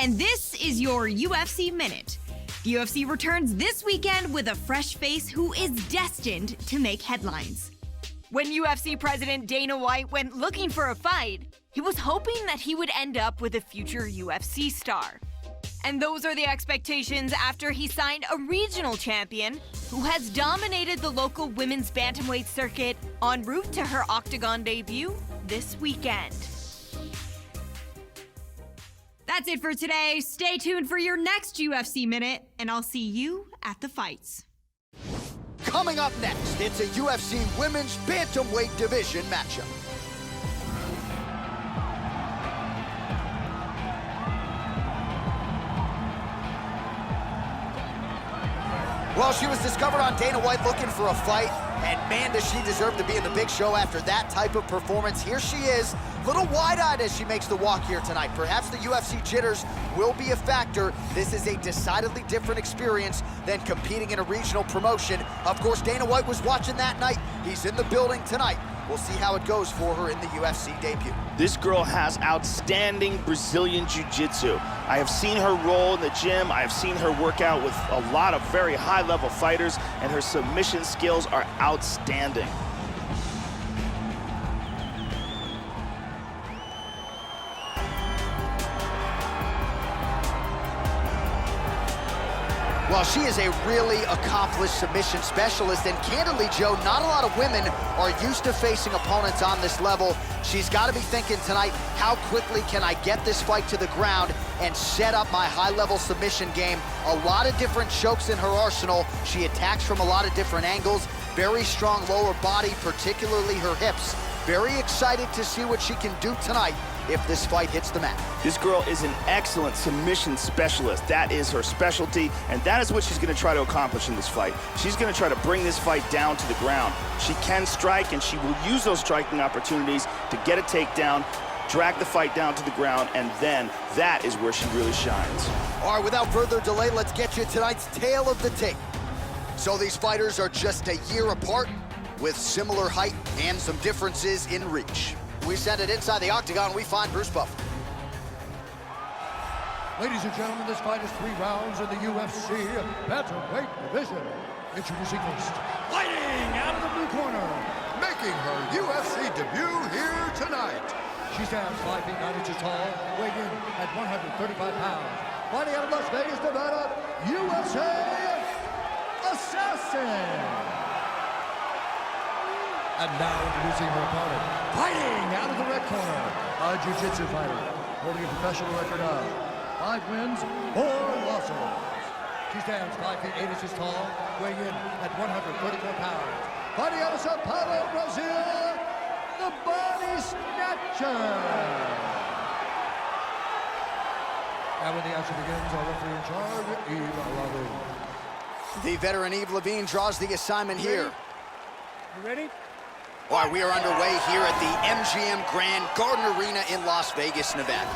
And this is your UFC Minute. The UFC returns this weekend with a fresh face who is destined to make headlines. When UFC President Dana White went looking for a fight, he was hoping that he would end up with a future UFC star. And those are the expectations after he signed a regional champion who has dominated the local women's bantamweight circuit en route to her octagon debut this weekend. That's it for today. Stay tuned for your next UFC Minute, and I'll see you at the fights. Coming up next, it's a UFC Women's Bantamweight Division matchup. Well, she was discovered on Dana White looking for a fight, and man, does she deserve to be in the big show after that type of performance. Here she is, a little wide-eyed as she makes the walk here tonight. Perhaps the UFC jitters will be a factor. This is a decidedly different experience than competing in a regional promotion. Of course, Dana White was watching that night. He's in the building tonight. We'll see how it goes for her in the UFC debut. This girl has outstanding Brazilian Jiu-Jitsu. I have seen her roll in the gym. I have seen her work out with a lot of very high-level fighters, and her submission skills are outstanding. Well, she is a really accomplished submission specialist, and candidly, Joe, not a lot of women are used to facing opponents on this level. She's got to be thinking tonight, how quickly can I get this fight to the ground and set up my high-level submission game? A lot of different chokes in her arsenal. She attacks from a lot of different angles. Very strong lower body, particularly her hips. Very excited to see what she can do tonight if this fight hits the mat. This girl is an excellent submission specialist. That is her specialty, and that is what she's going to try to accomplish in this fight. She's going to try to bring this fight down to the ground. She can strike, and she will use those striking opportunities to get a takedown, drag the fight down to the ground, and then that is where she really shines. All right, without further delay, let's get you tonight's tale of the tape. So these fighters are just a year apart with similar height and some differences in reach. We send it inside the octagon, we find Bruce Buffer. Ladies and gentlemen, this fight is 3 rounds in the UFC Bantamweight Division. Introducing first, fighting out of the blue corner, making her UFC debut here tonight. She stands 5 feet 9 inches tall, weighing in at 135 pounds. Fighting out of Las Vegas, Nevada, USA Assassin. And now introducing her opponent, fighting out of the red corner, a jiu-jitsu fighter, holding a professional record of 5 wins, 4 losses. She stands 5 feet 8 inches tall, weighing in at 134 pounds. Fighting out of Sao Paulo, Brazil, the Body Snatcher. And when the action begins, our referee in charge, Yves Lavigne. The veteran Yves Lavigne draws the assignment here. You ready? All right, we are underway here at the MGM Grand Garden Arena in Las Vegas, Nevada.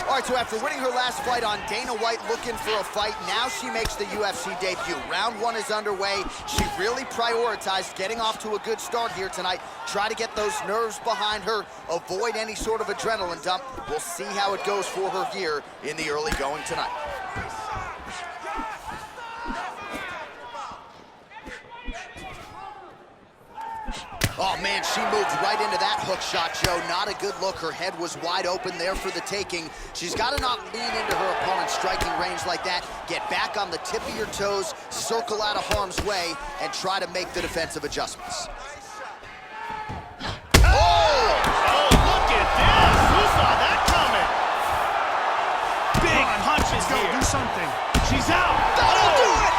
All right, so after winning her last fight on Dana White looking for a fight, now she makes the UFC debut. Round 1 is underway. She really prioritized getting off to a good start here tonight. Try to get those nerves behind her, avoid any sort of adrenaline dump. We'll see how it goes for her here in the early going tonight. Oh, man, she moved right into that hook shot, Joe. Not a good look. Her head was wide open there for the taking. She's got to not lean into her opponent's striking range like that. Get back on the tip of your toes, circle out of harm's way, and try to make the defensive adjustments. Oh, look at this. Who saw that coming? Big punches here. Do something. She's out. That'll do it!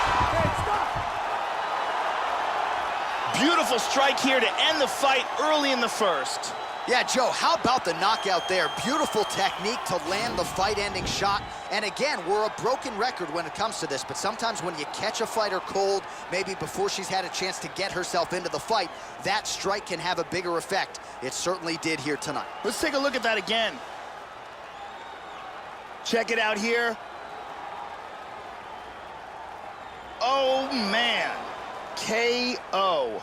Beautiful strike here to end the fight early in the first. Yeah, Joe, how about the knockout there? Beautiful technique to land the fight-ending shot. And again, we're a broken record when it comes to this, but sometimes when you catch a fighter cold, maybe before she's had a chance to get herself into the fight, that strike can have a bigger effect. It certainly did here tonight. Let's take a look at that again. Check it out here. Oh, man. KO.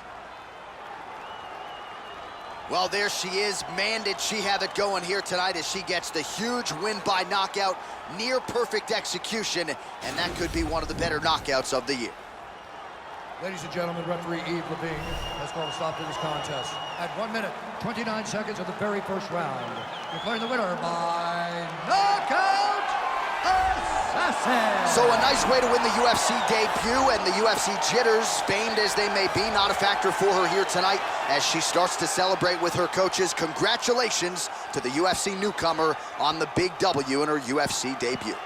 Well, there she is. Man, did she have it going here tonight as she gets the huge win by knockout, near perfect execution, and that could be one of the better knockouts of the year. Ladies and gentlemen, referee Yves Levine has called a stop to this contest at 1 minute, 29 seconds of the very first round. Declaring the winner by knockout assassin. So a nice way to win the UFC debut, and the UFC jitters, famed as they may be, not a factor for her here tonight as she starts to celebrate with her coaches. Congratulations to the UFC newcomer on the big W in her UFC debut.